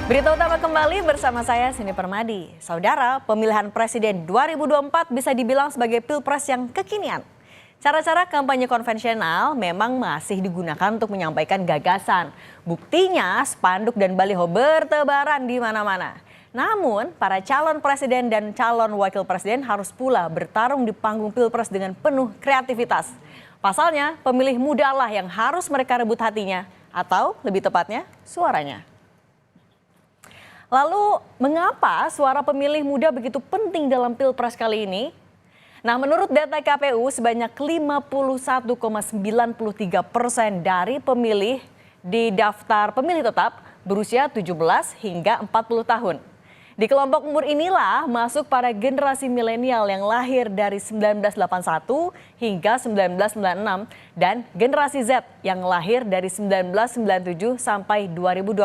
Berita utama kembali bersama saya Cindy Permadi. Saudara, pemilihan presiden 2024 bisa dibilang sebagai pilpres yang kekinian. Cara-cara kampanye konvensional memang masih digunakan untuk menyampaikan gagasan. Buktinya spanduk dan baliho bertebaran di mana-mana. Namun, para calon presiden dan calon wakil presiden harus pula bertarung di panggung pilpres dengan penuh kreativitas. Pasalnya, pemilih muda lah yang harus mereka rebut hatinya, atau lebih tepatnya, suaranya. Lalu, mengapa suara pemilih muda begitu penting dalam pilpres kali ini? Nah, menurut data KPU, sebanyak 51,93% dari pemilih di daftar pemilih tetap berusia 17 hingga 40 tahun. Di kelompok umur inilah masuk para generasi milenial yang lahir dari 1981 hingga 1996 dan generasi Z yang lahir dari 1997 sampai 2012.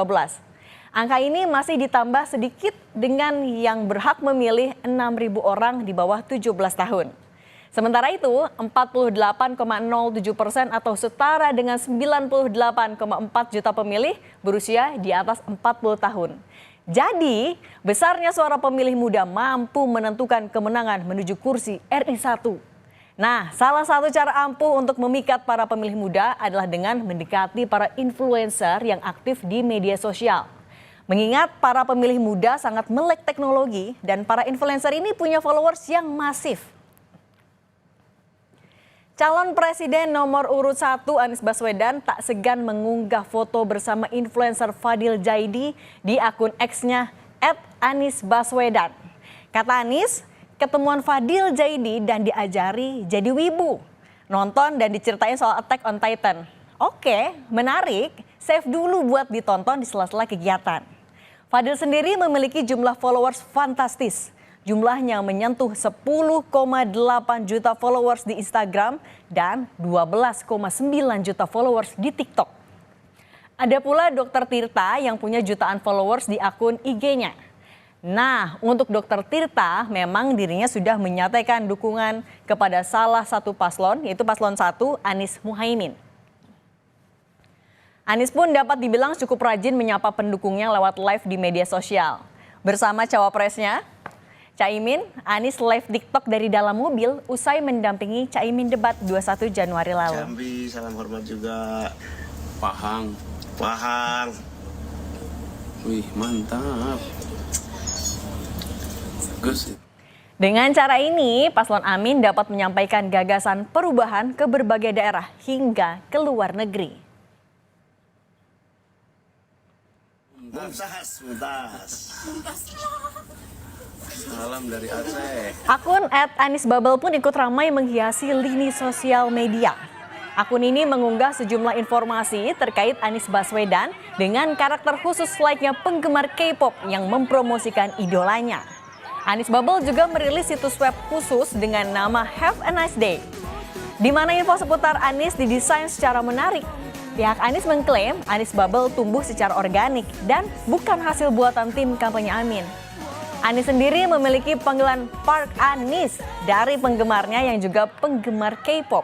Angka ini masih ditambah sedikit dengan yang berhak memilih 6.000 orang di bawah 17 tahun. Sementara itu, 48,07% atau setara dengan 98,4 juta pemilih berusia di atas 40 tahun. Jadi, besarnya suara pemilih muda mampu menentukan kemenangan menuju kursi RI 1. Nah, salah satu cara ampuh untuk memikat para pemilih muda adalah dengan mendekati para influencer yang aktif di media sosial. Mengingat para pemilih muda sangat melek teknologi dan para influencer ini punya followers yang masif. Calon Presiden nomor urut 1 Anies Baswedan tak segan mengunggah foto bersama influencer Fadil Jaidi di akun X-nya @anisbaswedan. Kata Anies, ketemuan Fadil Jaidi dan diajari jadi wibu. Nonton dan diceritain soal Attack on Titan. Oke, menarik, save dulu buat ditonton di sela-sela kegiatan. Fadil sendiri memiliki jumlah followers fantastis. Jumlahnya menyentuh 10,8 juta followers di Instagram dan 12,9 juta followers di TikTok. Ada pula Dr. Tirta yang punya jutaan followers di akun IG-nya. Nah, untuk Dr. Tirta memang dirinya sudah menyatakan dukungan kepada salah satu paslon, yaitu paslon 1 Anies Muhaimin. Anies pun dapat dibilang cukup rajin menyapa pendukungnya lewat live di media sosial. Bersama cawapresnya, Caimin, Anies live TikTok dari dalam mobil usai mendampingi Caimin debat 21 Januari lalu. Jambi, salam hormat juga. Pahang. Wih, mantap. Bagus. Dengan cara ini, Paslon Amin dapat menyampaikan gagasan perubahan ke berbagai daerah hingga ke luar negeri. Muntas. Salam dari Aceh. Akun @anisbubble pun ikut ramai menghiasi lini sosial media. Akun ini mengunggah sejumlah informasi terkait Anies Baswedan dengan karakter khusus layaknya penggemar K-pop yang mempromosikan idolanya. Anies Bubble juga merilis situs web khusus dengan nama Have a Nice Day, di mana info seputar Anies didesain secara menarik. Pihak Anies mengklaim Anies Bubble tumbuh secara organik dan bukan hasil buatan tim kampanye Amin. Anies sendiri memiliki panggilan Park Anies dari penggemarnya yang juga penggemar K-pop.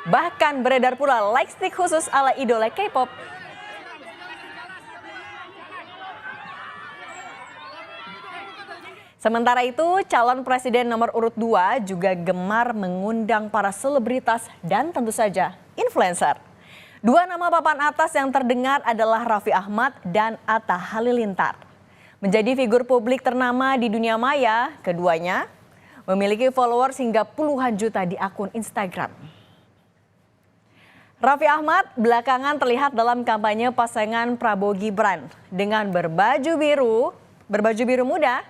Bahkan beredar pula like stick khusus ala idola K-pop. Sementara itu, calon presiden nomor urut 2 juga gemar mengundang para selebritas dan tentu saja influencer. Dua nama papan atas yang terdengar adalah Raffi Ahmad dan Atta Halilintar. Menjadi figur publik ternama di dunia maya, keduanya memiliki followers hingga puluhan juta di akun Instagram. Raffi Ahmad belakangan terlihat dalam kampanye pasangan Prabowo Gibran dengan berbaju biru muda.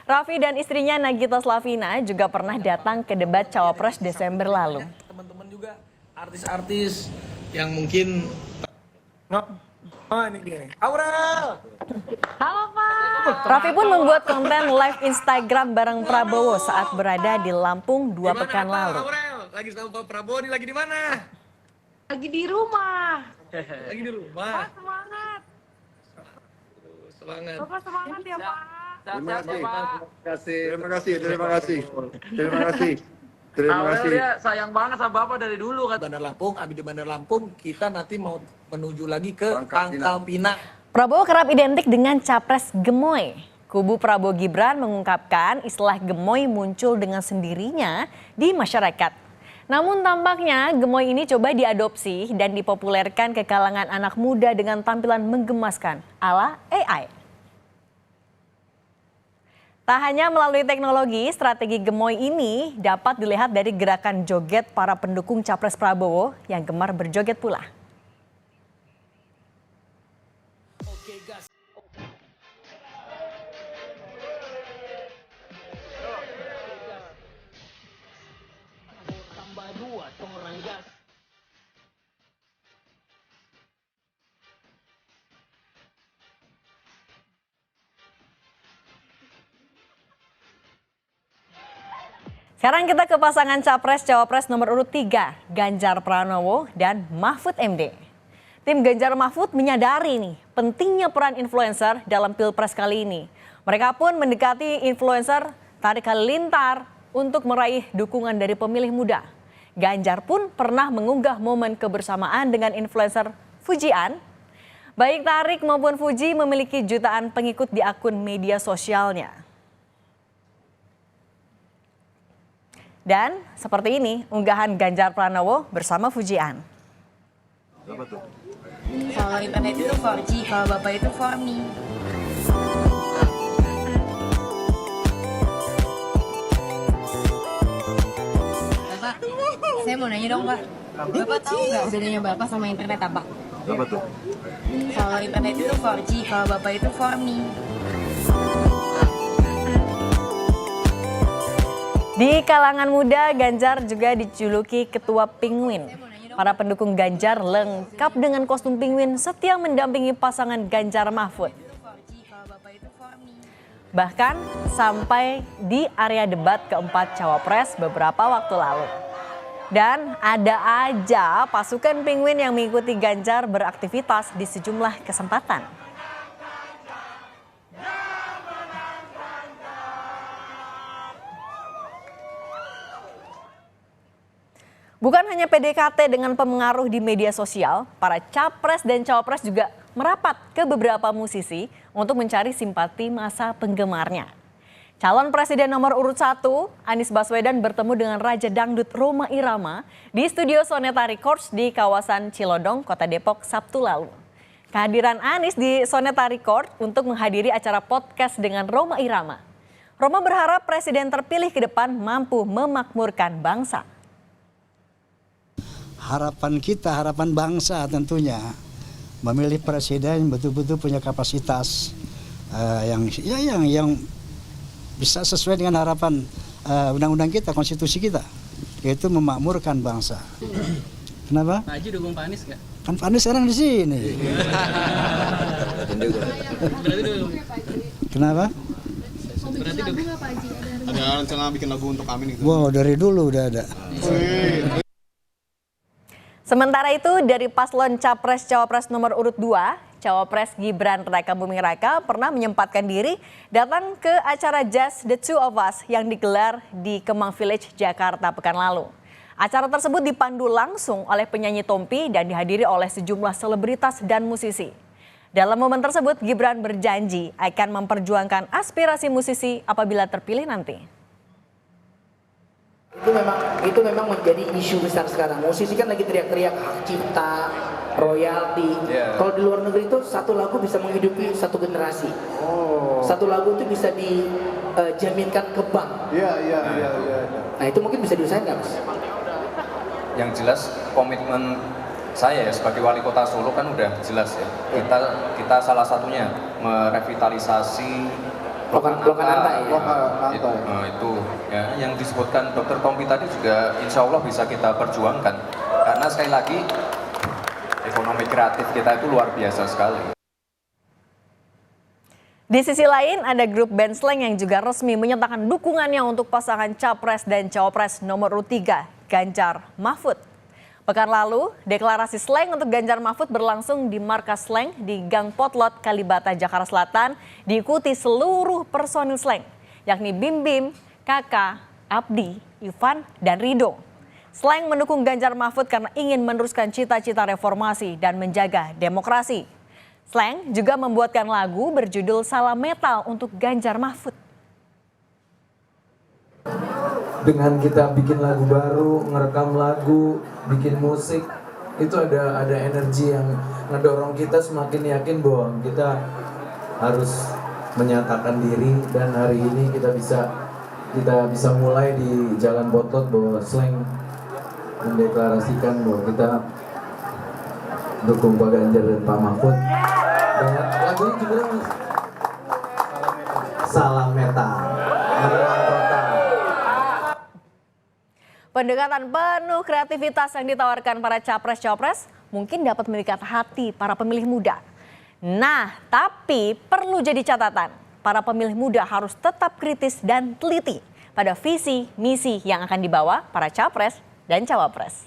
Raffi dan istrinya Nagita Slavina juga pernah datang ke debat Cawapres Desember lalu. Teman-teman juga artis-artis yang mungkin ini dia. Aurel. Halo Pak. Raffi pun membuat konten live Instagram bareng Prabowo saat berada di Lampung 2 pekan lalu. Aurel, lagi sama Pak Prabowo nih, lagi di mana? Lagi di rumah. Lagi di rumah. Pak semangat. Semangat. Bapak semangat ya Pak. Terima kasih. Aurel dia sayang banget sama Bapak dari dulu kan. Bandar Lampung, abis di Bandar Lampung kita nanti mau menuju lagi ke Pangkal Pinang. Prabowo kerap identik dengan capres gemoy. Kubu Prabowo Gibran mengungkapkan istilah gemoy muncul dengan sendirinya di masyarakat. Namun tampaknya gemoy ini coba diadopsi dan dipopulerkan ke kalangan anak muda dengan tampilan menggemaskan ala AI. Tak hanya melalui teknologi, strategi gemoy ini dapat dilihat dari gerakan joget para pendukung capres Prabowo yang gemar berjoget pula. Sekarang kita ke pasangan Capres-Cawapres nomor urut 3, Ganjar Pranowo dan Mahfud MD. Tim Ganjar Mahfud menyadari nih pentingnya peran influencer dalam Pilpres kali ini. Mereka pun mendekati influencer tarik halilintar untuk meraih dukungan dari pemilih muda. Ganjar pun pernah mengunggah momen kebersamaan dengan influencer Fujian. Baik Tarik maupun Fuji memiliki jutaan pengikut di akun media sosialnya. Dan seperti ini unggahan Ganjar Pranowo bersama Fujian. Kalau internet itu 4G, kalau bapak itu 4Me. Bapak, saya mau nanya dong Pak. Bapak tahu nggak bedanya bapak sama internet apa? Apa tuh? Kalau internet itu 4G, kalau bapak itu 4Me. Di kalangan muda, Ganjar juga dijuluki Ketua Penguin. Para pendukung Ganjar lengkap dengan kostum penguin setia mendampingi pasangan Ganjar Mahfud. Bahkan sampai di area debat keempat Cawapres beberapa waktu lalu. Dan ada aja pasukan penguin yang mengikuti Ganjar beraktivitas di sejumlah kesempatan. Bukan hanya PDKT dengan pemengaruh di media sosial, para capres dan cawapres juga merapat ke beberapa musisi untuk mencari simpati masa penggemarnya. Calon Presiden nomor urut 1, Anies Baswedan bertemu dengan Raja Dangdut Rhoma Irama di studio Soneta Records di kawasan Cilodong, Kota Depok, Sabtu lalu. Kehadiran Anies di Soneta Records untuk menghadiri acara podcast dengan Rhoma Irama. Rhoma berharap Presiden terpilih ke depan mampu memakmurkan bangsa. Harapan kita, harapan bangsa tentunya memilih presiden yang betul-betul punya kapasitas yang bisa sesuai dengan harapan undang-undang kita, konstitusi kita, yaitu memakmurkan bangsa. Kenapa? Pak Haji dukung Pak Anies nggak? Kan Pak Anies sekarang di sini. Berarti dukung. Kenapa? Berarti dukung. Ada rencana bikin lagu untuk Amin gitu? Wow, dari dulu udah ada. Sementara itu dari paslon Capres-Cawapres nomor urut 2, Cawapres Gibran Rakabuming Raka pernah menyempatkan diri datang ke acara Just the Two of Us yang digelar di Kemang Village, Jakarta pekan lalu. Acara tersebut dipandu langsung oleh penyanyi Tompi dan dihadiri oleh sejumlah selebritas dan musisi. Dalam momen tersebut Gibran berjanji akan memperjuangkan aspirasi musisi apabila terpilih nanti. Itu memang menjadi isu besar sekarang. Musisi kan lagi teriak-teriak hak cipta, royalti. Kalau di luar negeri itu satu lagu bisa menghidupi satu generasi. Satu lagu itu bisa dijaminkan ke bank. Nah itu mungkin bisa diusahain nggak Mas? Yang jelas komitmen saya ya sebagai wali kota Solo kan udah jelas ya. Kita salah satunya merevitalisasi Lokananta itu ya yang disebutkan Dr. Tompi tadi juga insya Allah bisa kita perjuangkan karena sekali lagi ekonomi kreatif kita itu luar biasa sekali. Di sisi lain ada grup band Slank yang juga resmi menyatakan dukungannya untuk pasangan Capres dan Cawapres nomor urut 3 Ganjar Mahfud. Pekan lalu, deklarasi Slank untuk Ganjar Mahfud berlangsung di markas Slank di Gang Potlot, Kalibata, Jakarta Selatan, diikuti seluruh personil Slank, yakni Bim Bim, Kakak, Abdi, Ivan, dan Rido. Slank mendukung Ganjar Mahfud karena ingin meneruskan cita-cita reformasi dan menjaga demokrasi. Slank juga membuatkan lagu berjudul Salam Metal untuk Ganjar Mahfud. Dengan kita bikin lagu baru, ngerekam lagu, bikin musik, itu ada energi yang ngedorong kita semakin yakin bahwa kita harus menyatakan diri, dan hari ini kita bisa mulai di Jalan Potot bahwa Slank mendeklarasikan bahwa kita dukung Pak Ganjar dan Pak Mahfud. Dan lagunya judulnya Salam Metal. Pendekatan penuh kreativitas yang ditawarkan para capres-capres mungkin dapat memikat hati para pemilih muda. Nah, tapi perlu jadi catatan, para pemilih muda harus tetap kritis dan teliti pada visi misi yang akan dibawa para capres dan cawapres.